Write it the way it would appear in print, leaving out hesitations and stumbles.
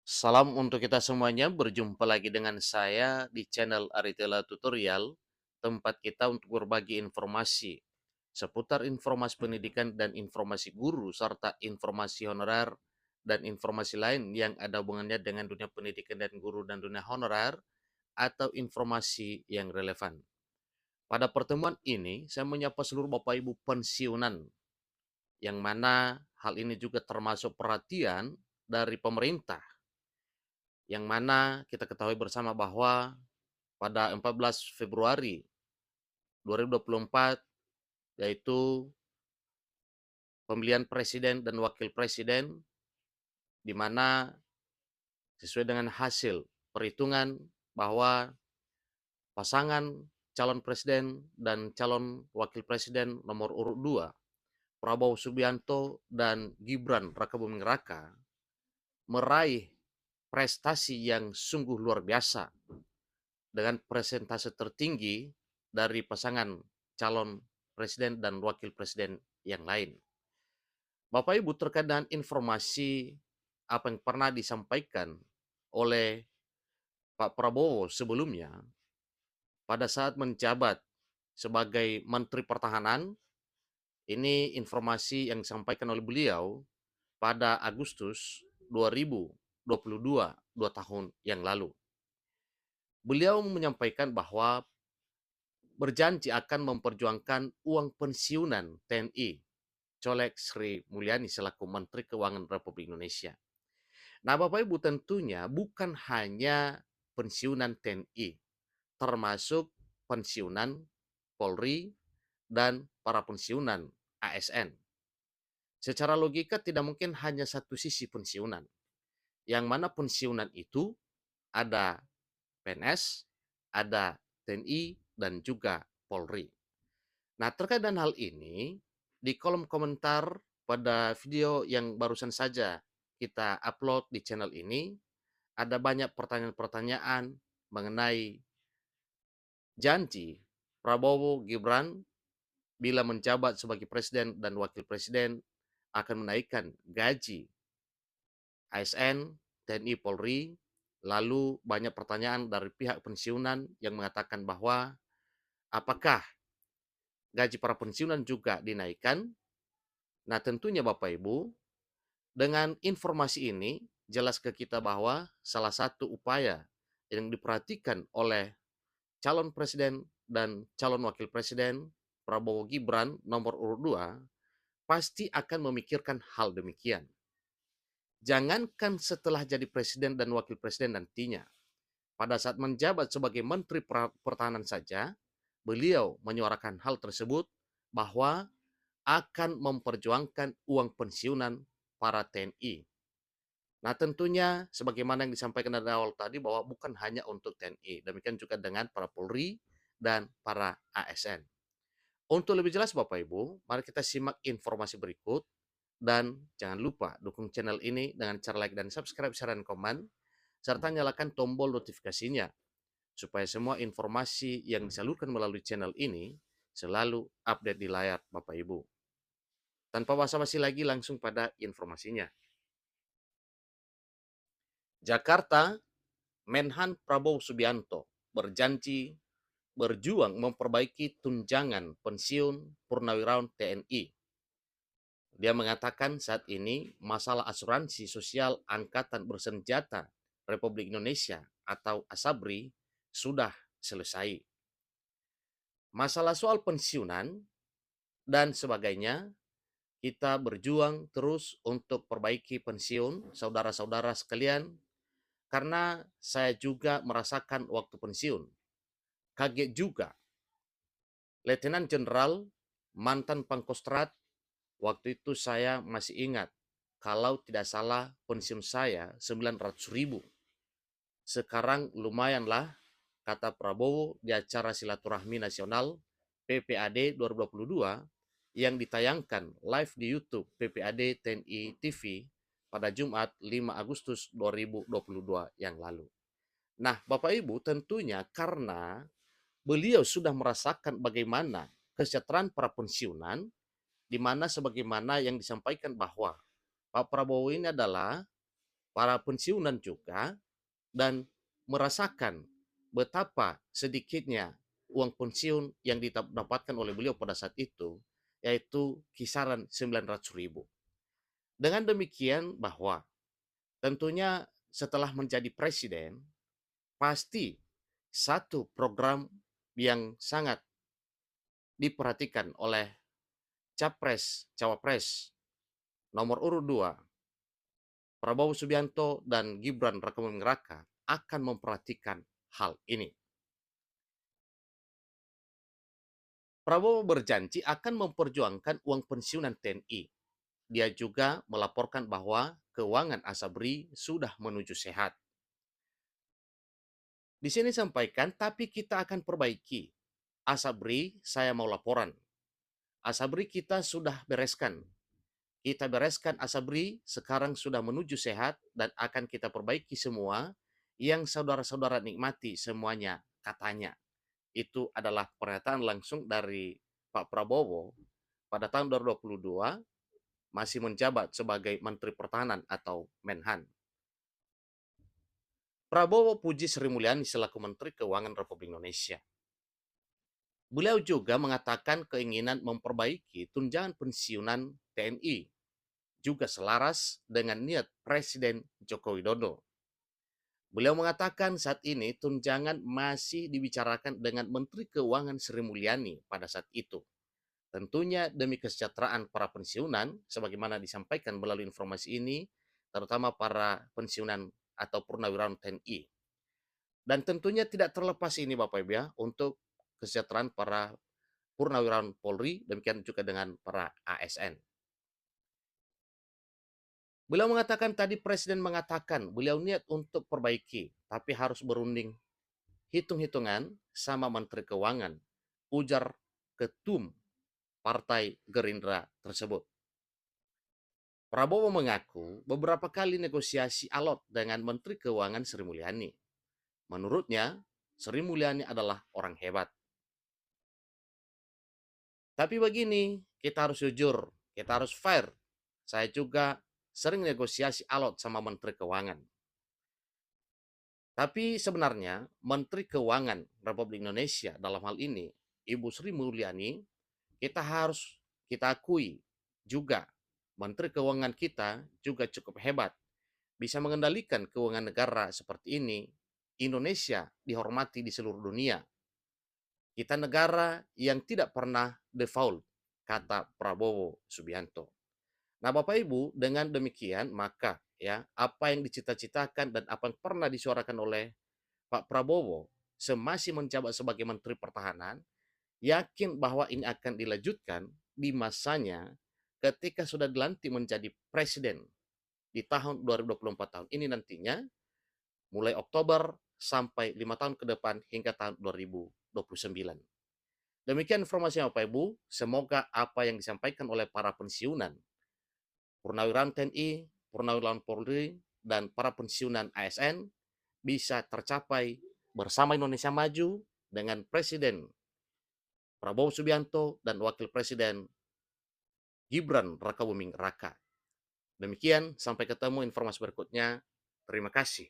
Salam untuk kita semuanya, berjumpa lagi dengan saya di channel Aritela Tutorial, tempat kita untuk berbagi informasi seputar informasi pendidikan dan informasi guru, serta informasi honorer dan informasi lain yang ada hubungannya dengan dunia pendidikan dan guru dan dunia honorer atau informasi yang relevan. Pada pertemuan ini, saya menyapa seluruh Bapak Ibu pensiunan, yang mana hal ini juga termasuk perhatian dari pemerintah yang mana kita ketahui bersama bahwa pada 14 Februari 2024 yaitu pemilihan presiden dan wakil presiden, di mana sesuai dengan hasil perhitungan bahwa pasangan calon presiden dan calon wakil presiden nomor urut 2 Prabowo Subianto dan Gibran Rakabuming Raka meraih prestasi yang sungguh luar biasa dengan presentase tertinggi dari pasangan calon presiden dan wakil presiden yang lain. Bapak Ibu, terkait dengan informasi apa yang pernah disampaikan oleh Pak Prabowo sebelumnya pada saat menjabat sebagai Menteri Pertahanan, ini informasi yang disampaikan oleh beliau pada Agustus 2022, 2 tahun yang lalu. Beliau menyampaikan bahwa berjanji akan memperjuangkan uang pensiunan TNI, Colek Sri Mulyani selaku Menteri Keuangan Republik Indonesia. Nah, Bapak Ibu, tentunya bukan hanya pensiunan TNI, termasuk pensiunan Polri dan para pensiunan ASN. Secara logika tidak mungkin hanya satu sisi pensiunan, yang mana pensiunan itu ada PNS, ada TNI, dan juga Polri. Nah, terkait dengan hal ini, di kolom komentar pada video yang barusan saja kita upload di channel ini, ada banyak pertanyaan-pertanyaan mengenai janji Prabowo Gibran bila menjabat sebagai presiden dan wakil presiden akan menaikkan gaji ASN, TNI, Polri. Lalu banyak pertanyaan dari pihak pensiunan yang mengatakan bahwa apakah gaji para pensiunan juga dinaikkan. Nah, tentunya Bapak Ibu, dengan informasi ini jelas ke kita bahwa salah satu upaya yang diperhatikan oleh calon presiden dan calon wakil presiden Prabowo Gibran nomor urut 2 pasti akan memikirkan hal demikian. Jangankan setelah jadi presiden dan wakil presiden nantinya, pada saat menjabat sebagai Menteri Pertahanan saja, beliau menyuarakan hal tersebut bahwa akan memperjuangkan uang pensiunan para TNI. Nah, tentunya sebagaimana yang disampaikan dari awal tadi bahwa bukan hanya untuk TNI, demikian juga dengan para Polri dan para ASN. Untuk lebih jelas Bapak Ibu, mari kita simak informasi berikut dan jangan lupa dukung channel ini dengan cara like dan subscribe, share, dan komen, serta nyalakan tombol notifikasinya supaya semua informasi yang disalurkan melalui channel ini selalu update di layar Bapak Ibu. Tanpa basa-basi lagi, langsung pada informasinya. Jakarta, Menhan Prabowo Subianto berjanji berjuang memperbaiki tunjangan pensiun purnawirawan TNI. Dia mengatakan saat ini masalah asuransi sosial Angkatan Bersenjata Republik Indonesia atau ASABRI sudah selesai. Masalah soal pensiunan dan sebagainya, kita berjuang terus untuk perbaiki pensiun saudara-saudara sekalian, karena saya juga merasakan waktu pensiun. Kaget juga, Letnan Jenderal mantan Pangkostrat, waktu itu saya masih ingat, kalau tidak salah pensiun saya 900.000. Sekarang lumayanlah, kata Prabowo di acara silaturahmi nasional PPAD 2022 yang ditayangkan live di YouTube PPAD TNI TV pada Jumat 5 Agustus 2022 yang lalu. Nah, Bapak Ibu, tentunya karena beliau sudah merasakan bagaimana kesejahteraan para pensiunan, di mana sebagaimana yang disampaikan bahwa Pak Prabowo ini adalah para pensiunan juga dan merasakan betapa sedikitnya uang pensiun yang didapatkan oleh beliau pada saat itu, yaitu kisaran 900.000. Dengan demikian bahwa tentunya setelah menjadi presiden, pasti satu program yang sangat diperhatikan oleh capres, cawapres nomor urut 2, Prabowo Subianto dan Gibran Rakabuming Raka akan memperhatikan hal ini. Prabowo berjanji akan memperjuangkan uang pensiunan TNI. Dia juga melaporkan bahwa keuangan Asabri sudah menuju sehat. Di sini sampaikan, tapi kita akan perbaiki. Asabri, saya mau laporan. Asabri kita sudah bereskan. Kita bereskan Asabri, sekarang sudah menuju sehat dan akan kita perbaiki semua yang saudara-saudara nikmati semuanya, katanya. Itu adalah pernyataan langsung dari Pak Prabowo pada tahun 2022 masih menjabat sebagai Menteri Pertahanan atau Menhan. Prabowo puji Sri Mulyani selaku Menteri Keuangan Republik Indonesia. Beliau juga mengatakan keinginan memperbaiki tunjangan pensiunan TNI, juga selaras dengan niat Presiden Joko Widodo. Beliau mengatakan saat ini tunjangan masih dibicarakan dengan Menteri Keuangan Sri Mulyani pada saat itu. Tentunya demi kesejahteraan para pensiunan, sebagaimana disampaikan melalui informasi ini, terutama para pensiunan atau purnawirawan TNI. Dan tentunya tidak terlepas ini Bapak Ibu ya, untuk kesejahteraan para purnawirawan Polri, demikian juga dengan para ASN. Beliau mengatakan tadi Presiden mengatakan beliau niat untuk perbaiki, tapi harus berunding hitung-hitungan sama Menteri Keuangan, ujar Ketum Partai Gerindra tersebut. Prabowo mengaku beberapa kali negosiasi alot dengan Menteri Keuangan Sri Mulyani. Menurutnya, Sri Mulyani adalah orang hebat. Tapi begini, kita harus jujur, kita harus fair. Saya juga sering negosiasi alot sama Menteri Keuangan. Tapi sebenarnya Menteri Keuangan Republik Indonesia dalam hal ini, Ibu Sri Mulyani, kita akui juga Menteri Keuangan kita juga cukup hebat. Bisa mengendalikan keuangan negara seperti ini. Indonesia dihormati di seluruh dunia. Kita negara yang tidak pernah default, kata Prabowo Subianto. Nah, Bapak Ibu, dengan demikian maka ya apa yang dicita-citakan dan apa yang pernah disuarakan oleh Pak Prabowo semasih menjabat sebagai Menteri Pertahanan, yakin bahwa ini akan dilanjutkan di masanya ketika sudah dilantik menjadi presiden di tahun 2024 tahun ini nantinya, mulai Oktober sampai 5 tahun ke depan hingga tahun 2029. Demikian informasinya Bapak Ibu, semoga apa yang disampaikan oleh para pensiunan, purnawirawan TNI, purnawirawan Polri, dan para pensiunan ASN bisa tercapai bersama Indonesia Maju dengan Presiden Prabowo Subianto dan Wakil Presiden Gibran Rakabuming Raka. Demikian, sampai ketemu informasi berikutnya. Terima kasih.